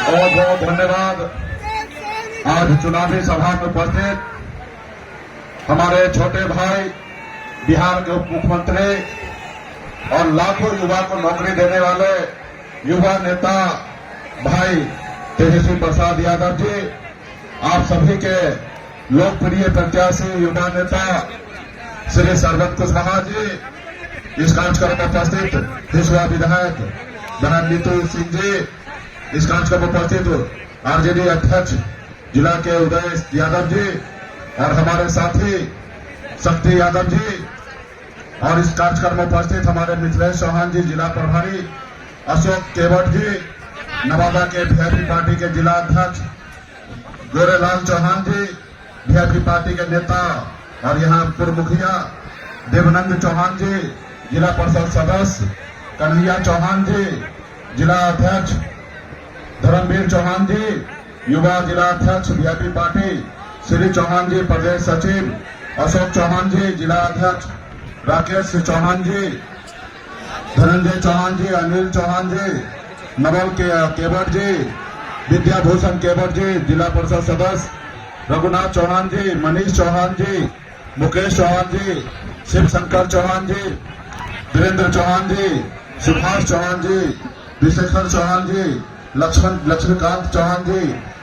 बहुत बहुत धन्यवाद। आज चुनावी सभा में उपस्थित हमारे छोटे भाई, बिहार के उप मुख्यमंत्री और लाखों युवा को नौकरी देने वाले युवा नेता भाई तेजस्वी प्रसाद यादव जी, आप सभी के लोकप्रिय प्रत्याशी युवा नेता श्री सरबत कुशवाहा जी, इस कार्यक्रम में उपस्थित हिसुआ विधायक बहन नीतू सिंह जी, इस कार्यक्रम में उपस्थित आरजेडी अध्यक्ष जिला के उदय यादव जी और हमारे साथी शक्ति यादव जी, और इस कार्यक्रम में उपस्थित हमारे मिथिलेश चौहान जी जिला प्रभारी, अशोक केवट जी नवादा के वीआईपी पार्टी के जिला अध्यक्ष, गोरेलाल चौहान जी वीआईपी पार्टी के नेता और यहाँ पूर्व मुखिया देवनंद चौहान जी जिला परिषद सदस्य, कन्हैया चौहान जी जिला अध्यक्ष, धर्मवीर चौहान जी युवा जिला अध्यक्ष वीआईपी पार्टी, श्री चौहान जी प्रदेश सचिव, अशोक चौहान जी जिला अध्यक्ष, राकेश चौहान जी, धनंजय चौहान जी, अनिल चौहान जी, नवल केवट जी, विद्याभूषण केवट जी जिला परिषद सदस्य, रघुनाथ चौहान जी, मनीष चौहान जी, मुकेश चौहान जी, शिव शंकर चौहान जी, वीरेंद्र चौहान जी, सुभाष चौहान जी, विशेखर चौहान जी, लक्ष्मीकांत चौहान जी,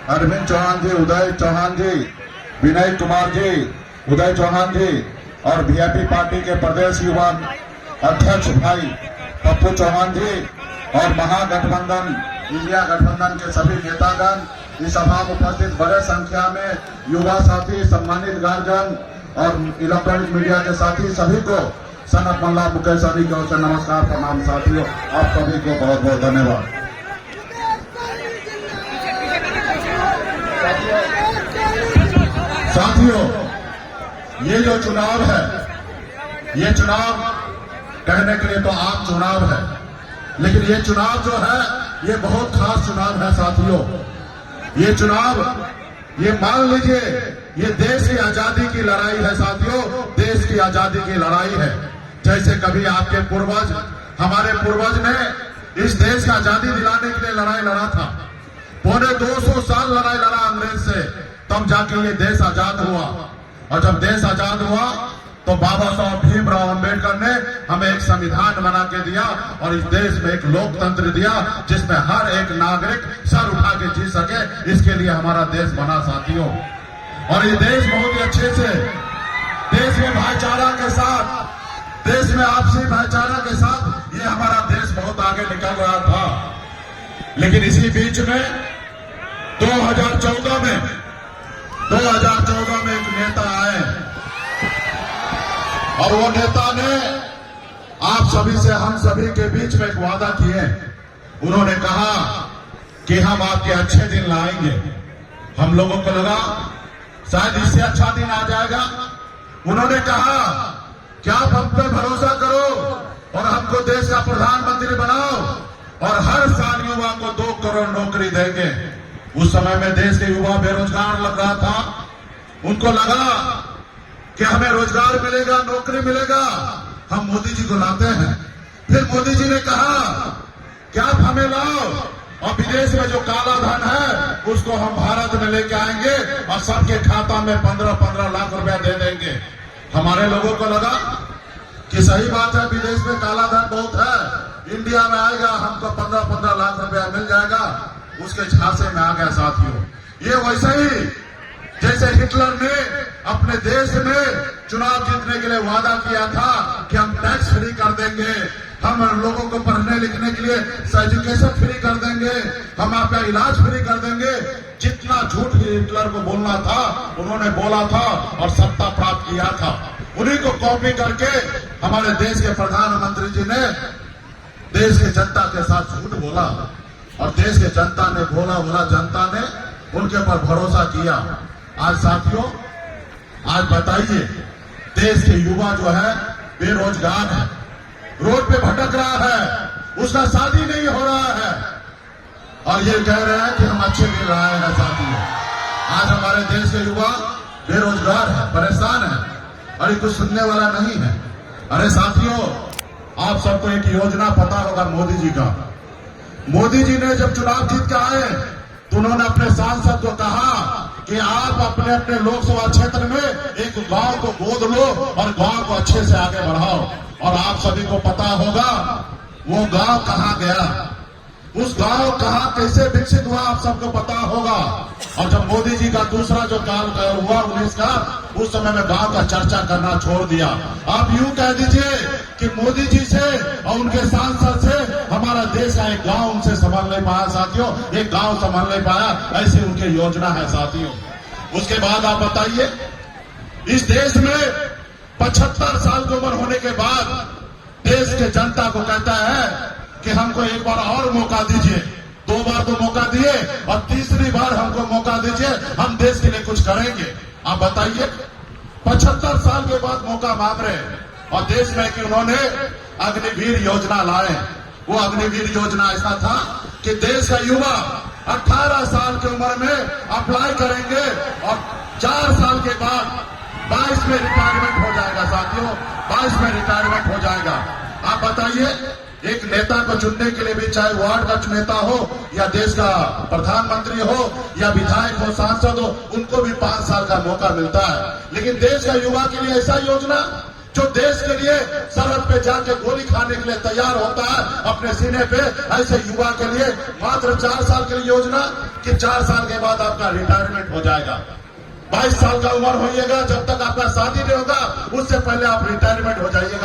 अरविंद चौहान जी, उदय चौहान जी, विनय कुमार जी, उदय चौहान जी और वीआईपी पार्टी के प्रदेश युवा अध्यक्ष भाई पप्पू चौहान जी और महागठबंधन इंडिया गठबंधन के सभी नेतागण, इस सभा में उपस्थित बड़े संख्या में युवा साथी, सम्मानित गार्जियन और इलेक्ट्रॉनिक मीडिया के साथी सभी को सनत मल्ला मुकेश अली की ओर से नमस्कार प्रणाम। साथियों, आप सभी को बहुत बहुत धन्यवाद। साथियों, ये जो चुनाव है, ये चुनाव कहने के लिए तो आम चुनाव है, लेकिन ये चुनाव जो है ये बहुत खास चुनाव है। साथियों, ये चुनाव, ये मान लीजिए ये देश की आजादी की लड़ाई है। साथियों, देश की आजादी की लड़ाई है। जैसे कभी आपके पूर्वज, हमारे पूर्वज ने इस देश की आजादी दिलाने के लिए लड़ाई लड़ा था, पौने 200 साल लड़ाई लड़ा अंग्रेज से, तब जाके ये देश आजाद हुआ। और जब देश आजाद हुआ तो बाबा साहब भीमराव अंबेडकर ने हमें एक संविधान बना के दिया और इस देश में एक लोकतंत्र दिया जिसमें हर एक नागरिक सर उठा के जी सके। इसके लिए हमारा देश बना। साथियों, और ये देश बहुत ही अच्छे से, देश में भाईचारा के साथ, देश में आपसी भाईचारा के साथ ये हमारा देश बहुत आगे निकल रहा था। लेकिन इसी बीच में 2014 में एक नेता आए और वो नेता ने आप सभी से, हम सभी के बीच में एक वादा किए। उन्होंने कहा कि हम आपके अच्छे दिन लाएंगे। हम लोगों को लगा शायद इससे अच्छा दिन आ जाएगा। उन्होंने कहा कि आप हम पे भरोसा करो और हमको देश का प्रधानमंत्री बनाओ और हर साल युवा को 2 करोड़ नौकरी देंगे। उस समय में देश के युवा बेरोजगार लग रहा था। उनको लगा कि हमें रोजगार मिलेगा, नौकरी मिलेगा, हम मोदी जी को लाते हैं। फिर मोदी जी ने कहा कि आप हमें लाओ और विदेश में जो काला धन है उसको हम भारत में लेके आएंगे और सबके खाता में 15-15 लाख रुपया दे देंगे। हमारे लोगों को लगा कि सही बात है, विदेश में काला धन बहुत है, इंडिया में आएगा हमको 15-15 लाख रुपया मिल जाएगा। उसके झांसे में आ गया। साथियों, ये वैसे ही जैसे हिटलर ने अपने देश में चुनाव जीतने के लिए वादा किया था कि हम टैक्स फ्री कर देंगे, हम लोगों को पढ़ने लिखने के लिए एजुकेशन फ्री कर देंगे, हम आपका इलाज फ्री कर देंगे। जितना झूठ हिटलर को बोलना था उन्होंने बोला था और सत्ता प्राप्त किया था। उन्हीं को कॉपी करके हमारे देश के प्रधानमंत्री जी ने देश की जनता के साथ झूठ बोला और देश के जनता ने, भोला जनता ने उनके ऊपर भरोसा किया। आज साथियों, आज बताइए, देश के युवा जो है बेरोजगार है, रोड पे भटक रहा है, उसका शादी नहीं हो रहा है और ये कह रहे हैं कि हम अच्छे दिन रहे हैं। साथियों, आज हमारे देश के युवा बेरोजगार है, परेशान है और ये कुछ सुनने वाला नहीं है। अरे साथियों, आप सबको एक योजना पता होगा मोदी जी का। मोदी जी ने जब चुनाव जीत के आए तो उन्होंने अपने सांसद को कहा कि आप अपने अपने लोकसभा क्षेत्र में एक गांव को गोद लो और गांव को अच्छे से आगे बढ़ाओ। और आप सभी को पता होगा वो गांव कहां गया, उस गांव कहां कैसे विकसित हुआ, आप सबको पता होगा। और जब मोदी जी का दूसरा जो काल हुआ 19 का, उस समय में गांव का चर्चा करना छोड़ दिया। आप यूं कह दीजिए कि मोदी जी से और उनके सांसद से हमारा देश का एक गांव उनसे संभाल नहीं पाया साथियों, एक गांव संभाल नहीं पाया, ऐसी उनकी योजना है साथियों। उसके बाद आप बताइए, इस देश में 75 साल की उम्र होने के बाद देश के जनता को कहता है कि हमको एक बार और मौका दीजिए। 2 बार तो मौका दिए और तीसरी बार हमको मौका दीजिए, हम देश के लिए कुछ करेंगे। आप बताइए, 75 साल के बाद मौका मांग रहे हैं। और देश में कि उन्होंने अग्निवीर योजना लाए। वो अग्निवीर योजना ऐसा था कि देश का युवा 18 साल की उम्र में अप्लाई करेंगे और 4 साल के बाद 22 में रिटायरमेंट हो जाएगा साथियों, 22 में रिटायरमेंट हो जाएगा। आप बताइए, एक नेता को चुनने के लिए भी, चाहे वार्ड का नेता हो या देश का प्रधानमंत्री हो या विधायक हो, सांसद हो, उनको भी 5 साल का मौका मिलता है। लेकिन देश का युवा के लिए ऐसा योजना जो देश के लिए सरहद पे जाके गोली खाने के लिए तैयार होता है अपने सीने पे, ऐसे युवा के लिए मात्र 4 साल के लिए योजना कि 4 साल के बाद आपका रिटायरमेंट हो जाएगा। 22 साल का उम्र होइएगा, जब तक आपका शादी नहीं होगा उससे पहले आप रिटायरमेंट हो जाइएगा।